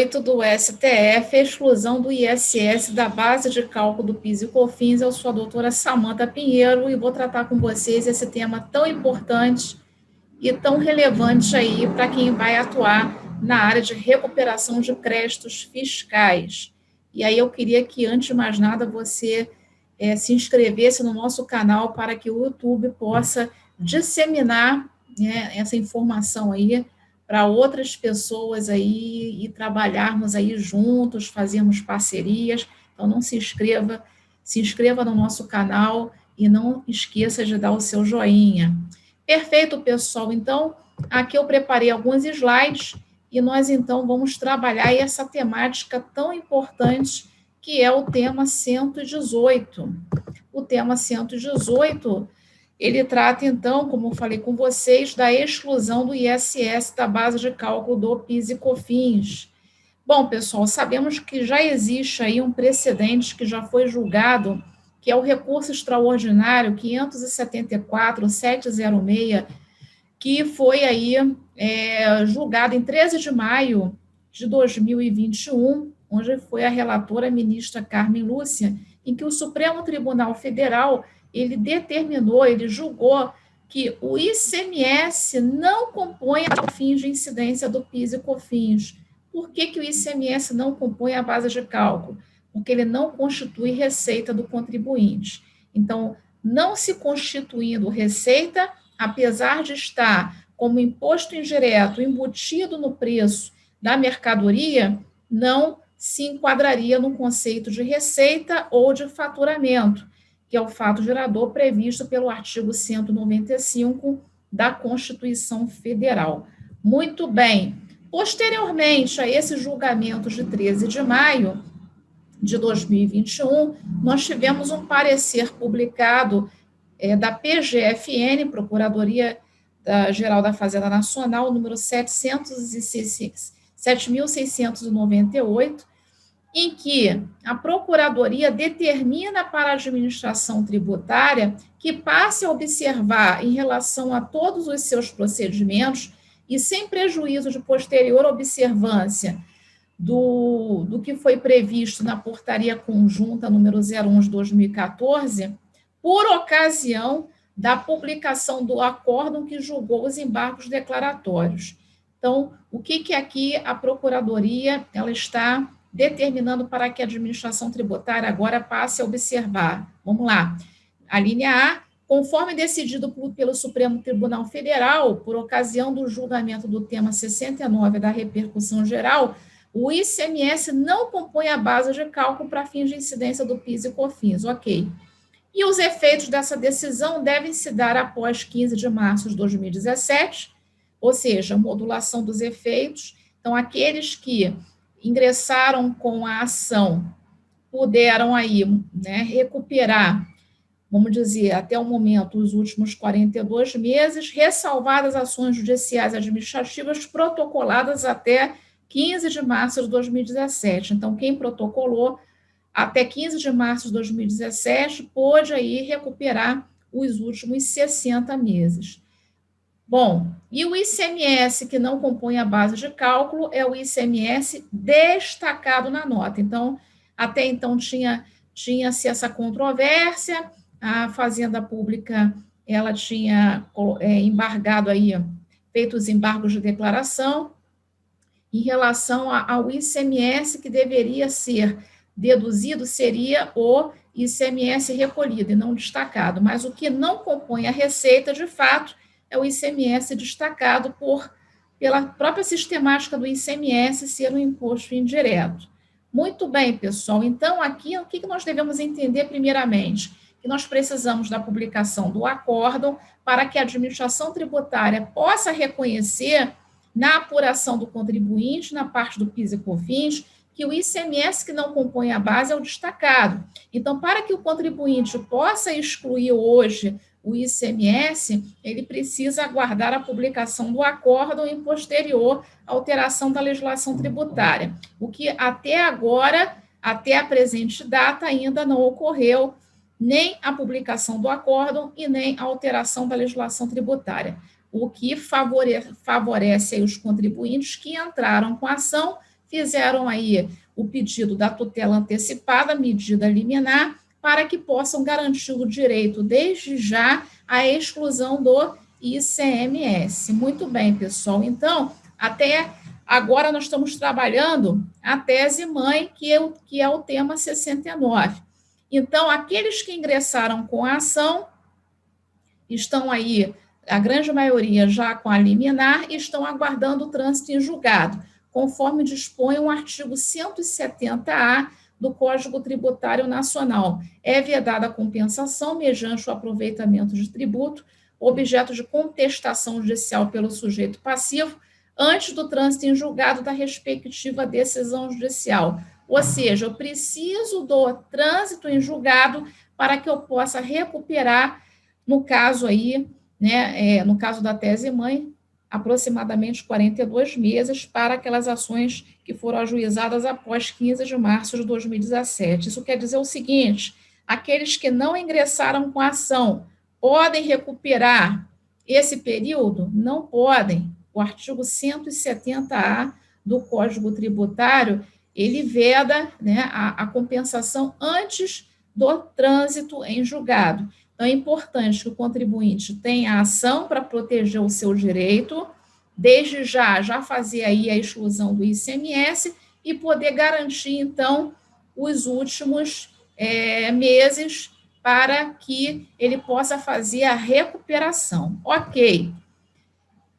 8 do STF, exclusão do ISS da base de cálculo do PIS e COFINS. Eu sou a doutora Samanta Pinheiro e vou tratar com vocês esse tema tão importante e tão relevante aí para quem vai atuar na área de recuperação de créditos fiscais. E aí eu queria que, antes de mais nada, você se inscrevesse no nosso canal para que o YouTube possa disseminar, né, essa informação aí para outras pessoas aí e trabalharmos aí juntos, fazermos parcerias. Então, não se inscreva no nosso canal e não esqueça de dar o seu joinha. Perfeito, pessoal. Então, aqui eu preparei alguns slides e nós, então, vamos trabalhar essa temática tão importante que é o tema 118. O tema 118, ele trata, então, como eu falei com vocês, da exclusão do ISS da base de cálculo do PIS e COFINS. Bom, pessoal, sabemos que já existe aí um precedente que já foi julgado, que é o recurso extraordinário 574-706, que foi aí julgado em 13 de maio de 2021, onde foi a relatora a ministra Carmen Lúcia, em que o Supremo Tribunal Federal ele determinou, ele julgou que o ICMS não compõe a fins de incidência do PIS e COFINS. Por que o ICMS não compõe a base de cálculo? Porque ele não constitui receita do contribuinte. Então, não se constituindo receita, apesar de estar como imposto indireto embutido no preço da mercadoria, não se enquadraria no conceito de receita ou de faturamento, que é o fato gerador previsto pelo artigo 195 da Constituição Federal. Muito bem. Posteriormente a esse julgamento de 13 de maio de 2021, nós tivemos um parecer publicado da PGFN, Procuradoria-Geral da Fazenda Nacional, número 7.698, em que a Procuradoria determina para a administração tributária que passe a observar, em relação a todos os seus procedimentos, e sem prejuízo de posterior observância do que foi previsto na Portaria Conjunta número 01 de 2014, por ocasião da publicação do acórdão que julgou os embargos declaratórios. Então, o que aqui a Procuradoria ela está determinando para que a administração tributária agora passe a observar? Vamos lá. A linha A, conforme decidido pelo Supremo Tribunal Federal, por ocasião do julgamento do tema 69 da repercussão geral, o ICMS não compõe a base de cálculo para fins de incidência do PIS e COFINS, ok. E os efeitos dessa decisão devem se dar após 15 de março de 2017, ou seja, modulação dos efeitos. Então, aqueles que ingressaram com a ação puderam aí, né, recuperar, vamos dizer, até o momento, os últimos 42 meses, ressalvadas ações judiciais administrativas protocoladas até 15 de março de 2017. Então, quem protocolou até 15 de março de 2017 pôde aí recuperar os últimos 60 meses. Bom, e o ICMS que não compõe a base de cálculo é o ICMS destacado na nota. Então, até então tinha-se essa controvérsia, a Fazenda Pública ela tinha embargado aí, feito os embargos de declaração em relação ao ICMS que deveria ser deduzido, seria o ICMS recolhido e não destacado, mas o que não compõe a receita, de fato, é o ICMS destacado pela própria sistemática do ICMS ser um imposto indireto. Muito bem, pessoal. Então, aqui, o que nós devemos entender primeiramente? Que nós precisamos da publicação do acórdão para que a administração tributária possa reconhecer na apuração do contribuinte, na parte do PIS e COFINS, que o ICMS que não compõe a base é o destacado. Então, para que o contribuinte possa excluir hoje o ICMS, ele precisa aguardar a publicação do acórdão e posterior alteração da legislação tributária, o que até agora, até a presente data, ainda não ocorreu, nem a publicação do acórdão e nem a alteração da legislação tributária, o que favorece aí os contribuintes que entraram com a ação fizeram aí o pedido da tutela antecipada, medida liminar, para que possam garantir o direito, desde já, à exclusão do ICMS. Muito bem, pessoal. Então, até agora nós estamos trabalhando a tese mãe, que é o tema 69. Então, aqueles que ingressaram com a ação estão aí, a grande maioria já com a liminar, e estão aguardando o trânsito em julgado, conforme dispõe o artigo 170-A do Código Tributário Nacional. É vedada a compensação mediante o aproveitamento de tributo, objeto de contestação judicial pelo sujeito passivo, antes do trânsito em julgado da respectiva decisão judicial. Ou seja, eu preciso do trânsito em julgado para que eu possa recuperar, no caso aí, né, no caso da tese mãe, aproximadamente 42 meses para aquelas ações que foram ajuizadas após 15 de março de 2017. Isso quer dizer o seguinte: aqueles que não ingressaram com a ação podem recuperar esse período? Não podem. O artigo 170-A do Código Tributário, ele veda, né, a compensação antes do trânsito em julgado. Então, é importante que o contribuinte tenha a ação para proteger o seu direito, desde já fazer aí a exclusão do ICMS e poder garantir, então, os últimos meses para que ele possa fazer a recuperação. Ok.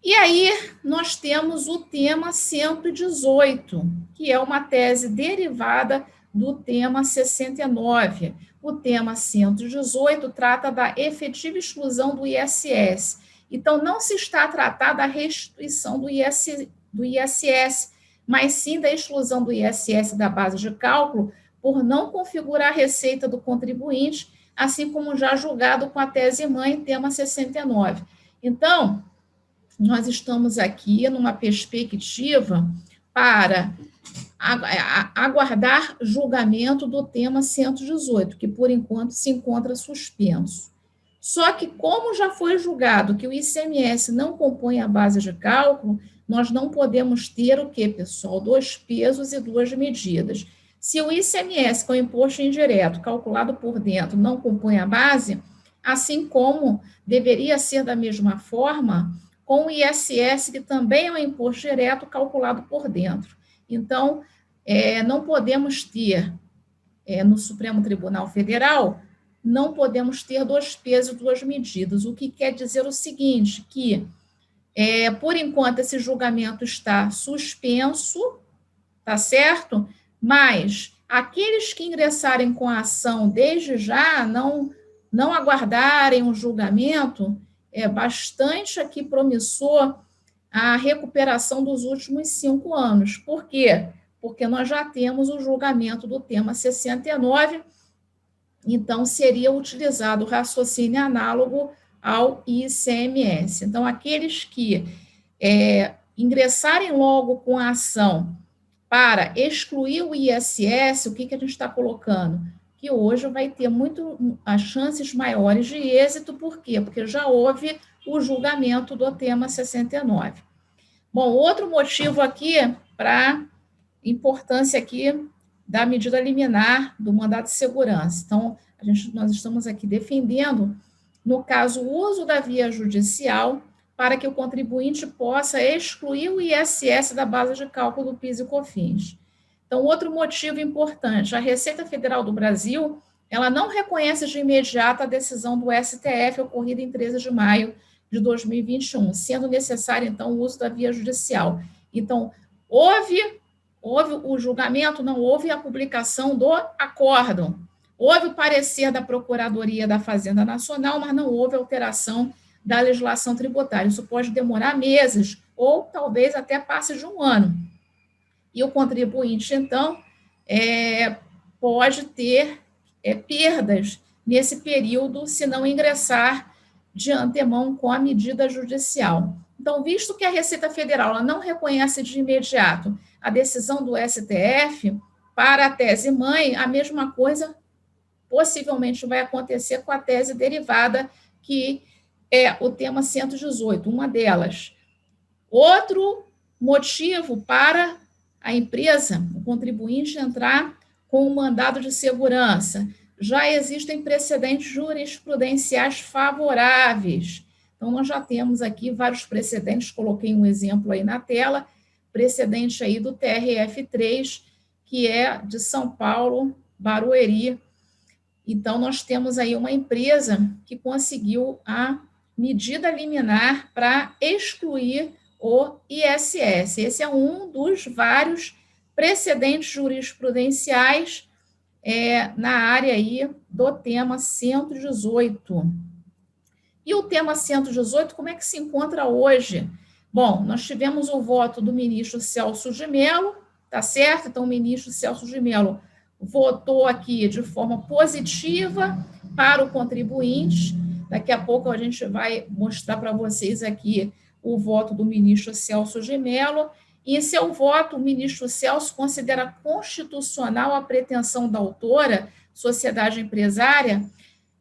E aí, nós temos o tema 118, que é uma tese derivada do tema 69. O tema 118 trata da efetiva exclusão do ISS. Então, não se está a tratar da restituição do ISS, mas sim da exclusão do ISS da base de cálculo por não configurar a receita do contribuinte, assim como já julgado com a tese mãe, tema 69. Então, nós estamos aqui numa perspectiva para aguardar julgamento do tema 118, que por enquanto se encontra suspenso. Só que, como já foi julgado que o ICMS não compõe a base de cálculo, nós não podemos ter o quê, pessoal? 2 pesos e 2 medidas. Se o ICMS, que é o imposto indireto, calculado por dentro, não compõe a base, assim como deveria ser da mesma forma com o ISS, que também é um imposto direto calculado por dentro. Então, não podemos ter, no Supremo Tribunal Federal, não podemos ter 2 pesos e 2 medidas, o que quer dizer o seguinte, que, por enquanto, esse julgamento está suspenso, tá certo? Mas aqueles que ingressarem com a ação desde já, não aguardarem o julgamento, é bastante aqui promissor a recuperação dos últimos 5 anos. Por quê? Porque nós já temos o julgamento do tema 69, então seria utilizado o raciocínio análogo ao ICMS. Então, aqueles que ingressarem logo com a ação para excluir o ISS, o que a gente está colocando? Que hoje vai ter as chances maiores de êxito, por quê? Porque já houve o julgamento do tema 69. Bom, outro motivo aqui para importância aqui da medida liminar do mandado de segurança. Então, nós estamos aqui defendendo, no caso, o uso da via judicial para que o contribuinte possa excluir o ISS da base de cálculo do PIS e COFINS. Então, outro motivo importante, a Receita Federal do Brasil, ela não reconhece de imediato a decisão do STF ocorrida em 13 de maio de 2021, sendo necessário, então, o uso da via judicial. Então, houve o julgamento, não houve a publicação do acórdão, houve o parecer da Procuradoria da Fazenda Nacional, mas não houve alteração da legislação tributária. Isso pode demorar meses, ou talvez até passe de 1 ano. E o contribuinte, então, pode ter perdas nesse período se não ingressar de antemão com a medida judicial. Então, visto que a Receita Federal ela não reconhece de imediato a decisão do STF, para a tese mãe, a mesma coisa possivelmente vai acontecer com a tese derivada, que é o tema 118, uma delas. Outro motivo para a empresa, o contribuinte, entrar com um mandado de segurança. Já existem precedentes jurisprudenciais favoráveis. Então, nós já temos aqui vários precedentes, coloquei um exemplo aí na tela, precedente aí do TRF3, que é de São Paulo, Barueri. Então, nós temos aí uma empresa que conseguiu a medida liminar para excluir o ISS. Esse é um dos vários precedentes jurisprudenciais na área aí do tema 118. E o tema 118, como é que se encontra hoje? Bom, nós tivemos o voto do ministro Celso de Mello, tá certo? Então, o ministro Celso de Mello votou aqui de forma positiva para o contribuinte. Daqui a pouco a gente vai mostrar para vocês aqui o voto do ministro Celso de Mello. E em seu voto, o ministro Celso considera constitucional a pretensão da autora, sociedade empresária,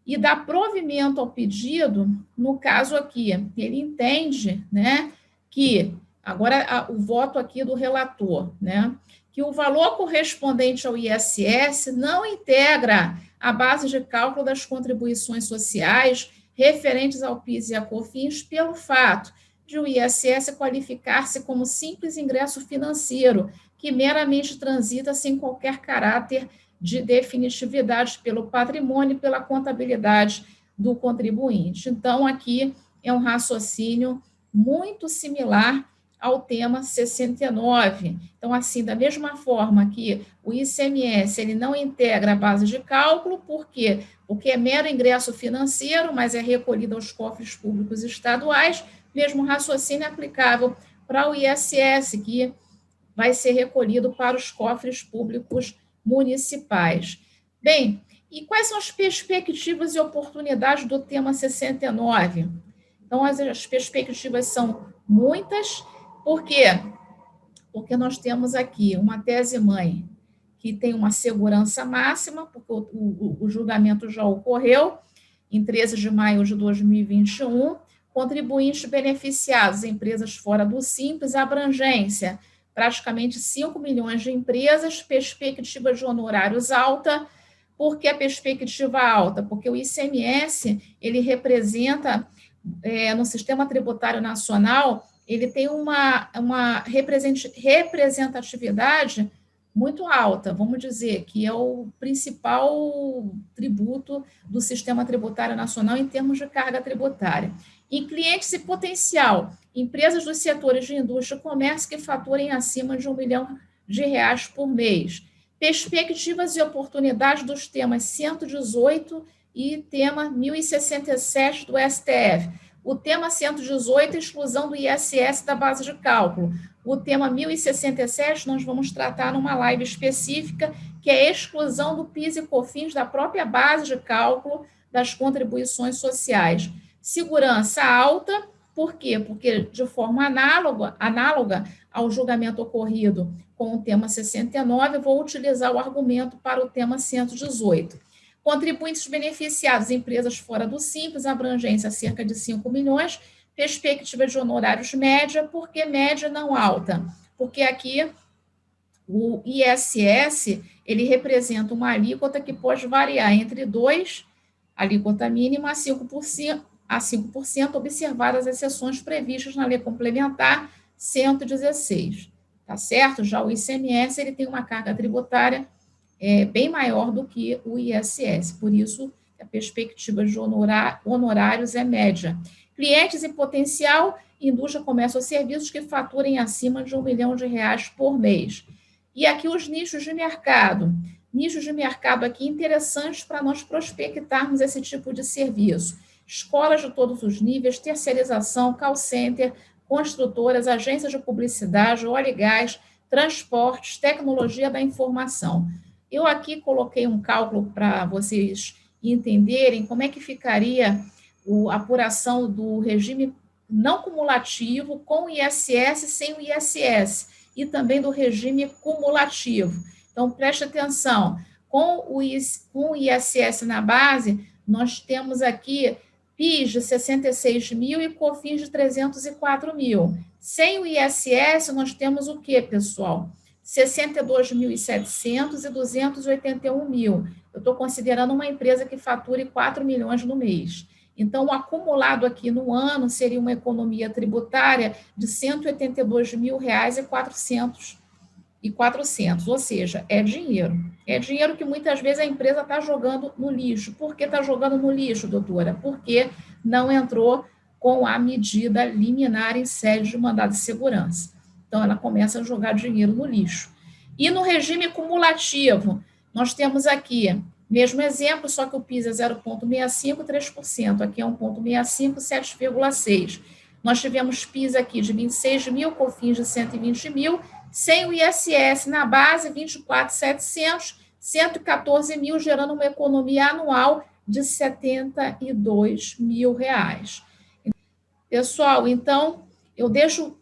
e dá provimento ao pedido, no caso aqui, ele entende, né, que, agora o voto aqui do relator, né, que o valor correspondente ao ISS não integra a base de cálculo das contribuições sociais referentes ao PIS e à COFINS pelo fato de o ISS qualificar-se como simples ingresso financeiro, que meramente transita sem qualquer caráter de definitividade pelo patrimônio e pela contabilidade do contribuinte. Então, aqui é um raciocínio muito similar ao tema 69. Então, assim, da mesma forma que o ICMS ele não integra a base de cálculo, por quê? Porque é mero ingresso financeiro, mas é recolhido aos cofres públicos estaduais, mesmo raciocínio é aplicável para o ISS, que vai ser recolhido para os cofres públicos municipais. Bem, e quais são as perspectivas e oportunidades do tema 69? Então, as perspectivas são muitas. Por quê? Porque nós temos aqui uma tese-mãe que tem uma segurança máxima, porque o julgamento já ocorreu em 13 de maio de 2021, contribuintes beneficiados, empresas fora do Simples, abrangência, praticamente 5 milhões de empresas, perspectiva de honorários alta. Por que a perspectiva alta? Porque o ICMS, ele representa, no sistema tributário nacional, ele tem uma representatividade muito alta, vamos dizer, que é o principal tributo do sistema tributário nacional em termos de carga tributária. Em clientes e potencial, empresas dos setores de indústria e comércio que faturem acima de R$ 1 milhão por mês. Perspectivas e oportunidades dos temas 118 e tema 1067 do STF. O tema 118, exclusão do ISS da base de cálculo. O tema 1067, nós vamos tratar numa live específica, que é a exclusão do PIS e COFINS da própria base de cálculo das contribuições sociais. Segurança alta, por quê? Porque, de forma análoga ao julgamento ocorrido com o tema 69, vou utilizar o argumento para o tema 118. Contribuintes beneficiados, empresas fora do Simples, abrangência cerca de 5 milhões, perspectiva de honorários média, por que média não alta? Porque aqui o ISS, ele representa uma alíquota que pode variar entre 2%, alíquota mínima, a 5%, observadas as exceções previstas na Lei Complementar 116, tá certo? Já o ICMS, ele tem uma carga tributária bem maior do que o ISS, por isso a perspectiva de honorários é média. Clientes em potencial, indústria, comércio ou serviços que faturem acima de R$ 1 milhão por mês. E aqui os nichos de mercado. Nichos de mercado aqui interessantes para nós prospectarmos esse tipo de serviço. Escolas de todos os níveis, terceirização, call center, construtoras, agências de publicidade, óleo e gás, transportes, tecnologia da informação. Eu aqui coloquei um cálculo para vocês entenderem como é que ficaria a apuração do regime não cumulativo com o ISS sem o ISS e também do regime cumulativo. Então, preste atenção, com o ISS na base, nós temos aqui PIS de 66 mil e COFINS de 304 mil. Sem o ISS, nós temos o quê, pessoal? 62.700 e 281 mil. Eu estou considerando uma empresa que fature 4 milhões no mês. Então, o acumulado aqui no ano seria uma economia tributária de R$ 182.400, ou seja, é dinheiro. É dinheiro que muitas vezes a empresa está jogando no lixo. Por que está jogando no lixo, doutora? Porque não entrou com a medida liminar em sede de mandado de segurança. Então, ela começa a jogar dinheiro no lixo. E no regime cumulativo, nós temos aqui, mesmo exemplo, só que o PIS é 0,65, 3%. Aqui é 1,65, 7,6%. Nós tivemos PIS aqui de 26 mil, COFINS de 120 mil, sem o ISS na base, 24.700, 114 mil, gerando uma economia anual de R$ 72 mil. Pessoal, então, eu deixo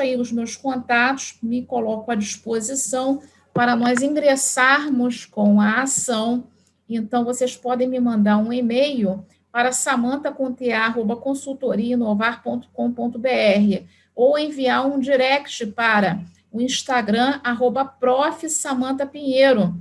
aí os meus contatos, me coloco à disposição para nós ingressarmos com a ação. Então, vocês podem me mandar um e-mail para samantha.consultoriainovar.com.br ou enviar um direct para o Instagram, @prof.samantha.pinheiro.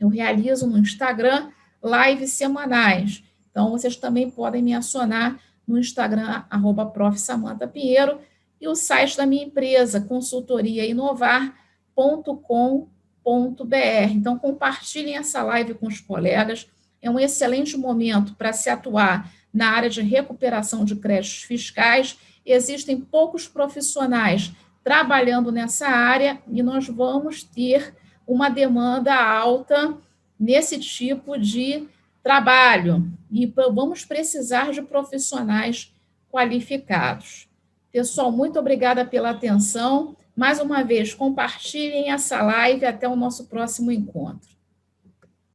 Eu realizo no Instagram lives semanais. Então, vocês também podem me acionar no Instagram, @prof.samantha.pinheiro, e o site da minha empresa, consultoriainovar.com.br. Então, compartilhem essa live com os colegas. É um excelente momento para se atuar na área de recuperação de créditos fiscais. Existem poucos profissionais trabalhando nessa área e nós vamos ter uma demanda alta nesse tipo de trabalho e vamos precisar de profissionais qualificados. Pessoal, muito obrigada pela atenção. Mais uma vez, compartilhem essa live. Até o nosso próximo encontro.